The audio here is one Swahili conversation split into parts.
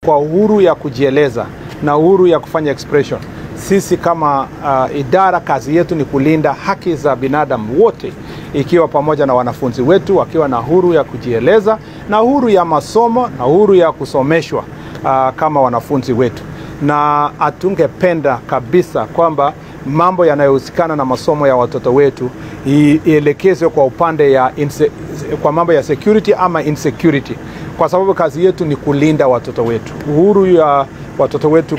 Kwa uhuru ya kujieleza na uhuru ya kufanya expression, sisi kama idara, kazi yetu ni kulinda haki za binadamu wote, ikiwa pamoja na wanafunzi wetu wakiwa na uhuru ya kujieleza na uhuru ya masomo na uhuru ya kusomeshwa kama wanafunzi wetu. Na atungependa kabisa kwamba mambo yanayohusikana na masomo ya watoto wetu ielekezwe kwa upande ya kwa mambo ya security ama insecurity, kwa sababu kazi yetu ni kulinda watoto wetu. Uhuru ya watoto wetu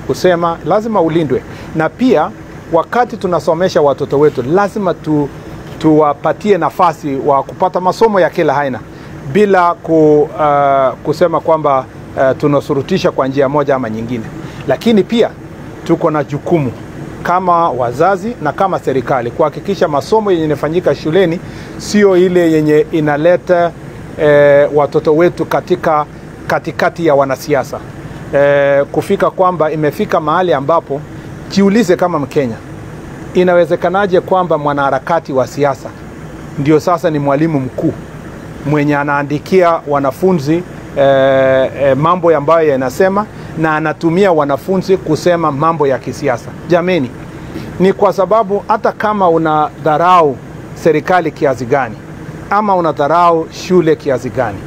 kusema lazima ulindwe, na pia wakati tunasomesha watoto wetu lazima tuwapatie nafasi wa kupata masomo ya kila aina bila kusema kwamba tunasurutisha kwa njia moja ama nyingine. Lakini pia tuko na jukumu kama wazazi na kama serikali kuhakikisha masomo yenye inafanyika shuleni sio ile yenye inaleta watoto wetu katikati ya wanasiasa. Kufika kwamba imefika mahali ambapo jiulize kama Mkenya, inawezekanaje kwamba mwanaharakati wa siasa ndio sasa ni mwalimu mkuu mwenye anaandikia wanafunzi mambo ambayo yanasema na anatumia wanafunzi kusema mambo ya kisiasa? Jameni, ni kwa sababu hata kama unadharau serikali kiasi gani ama unadharau shule kiasi gani,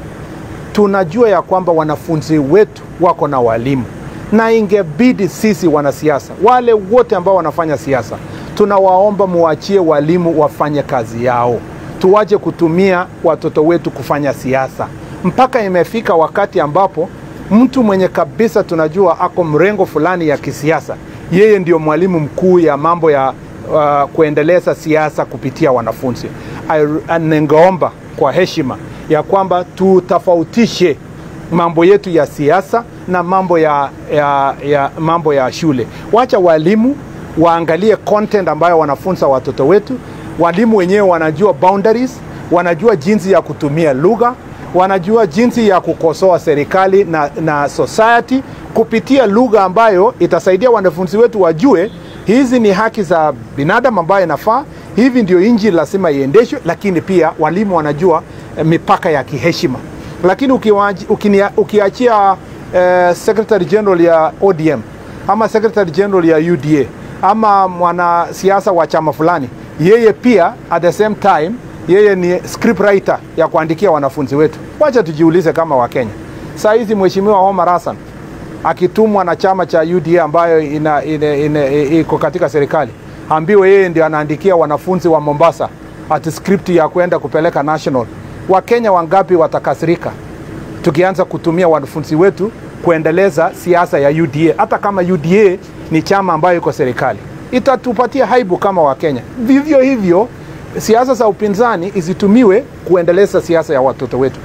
tunajua ya kwamba wanafunzi wetu wako na walimu, na ingebidi sisi wanasiasa, wale wote ambao wanafanya siasa, tunawaomba muachie walimu wafanye kazi yao. Tuwaje kutumia watoto wetu kufanya siasa. Mpaka imefika wakati ambapo mtu mwenye kabisa tunajua ako mrengo fulani ya kisiasa, yeye ndio mwalimu mkuu ya mambo ya kuendeleza siasa kupitia wanafunzi. Ningeomba kwa heshima ya kwamba tutofautishe mambo yetu ya siasa na mambo ya shule. Wacha walimu waangalie content ambayo wanafunza watoto wetu. Walimu wenyewe wanajua boundaries, wanajua jinsi ya kutumia lugha, wanajua jinsi ya kukosoa serikali na society kupitia lugha ambayo itasaidia wanafunzi wetu wajue hizi ni haki za binadamu ambayo inafaa, hivi ndio nchi lazima iendeshwe. Lakini pia walimu wanajua mipaka ya kiheshima. Lakini ukiachia Secretary General ya ODM ama Secretary General ya UDA ama mwanasiasa wa chama fulani, yeye pia at the same time yeye ni script writer ya kuandikia wanafunzi wetu. Wacha tujiulize kama Wakenya. Saa hizi Mheshimiwa Omar Hassan akitumwa na chama cha UDA ambayo iko katika serikali, ambiwe yeye ndio anaandikia wanafunzi wa Mombasa ati script ya kwenda kupeleka national. Wakenya wangapi watakasirika tukianza kutumia wanafunzi wetu kuendeleza siasa ya UDA, hata kama UDA ni chama ambayo iko serikali? Itatupatia haibu kama Wakenya. Vivyo hivyo siasa za upinzani isitumiwe kuendeleza siasa ya watoto wetu.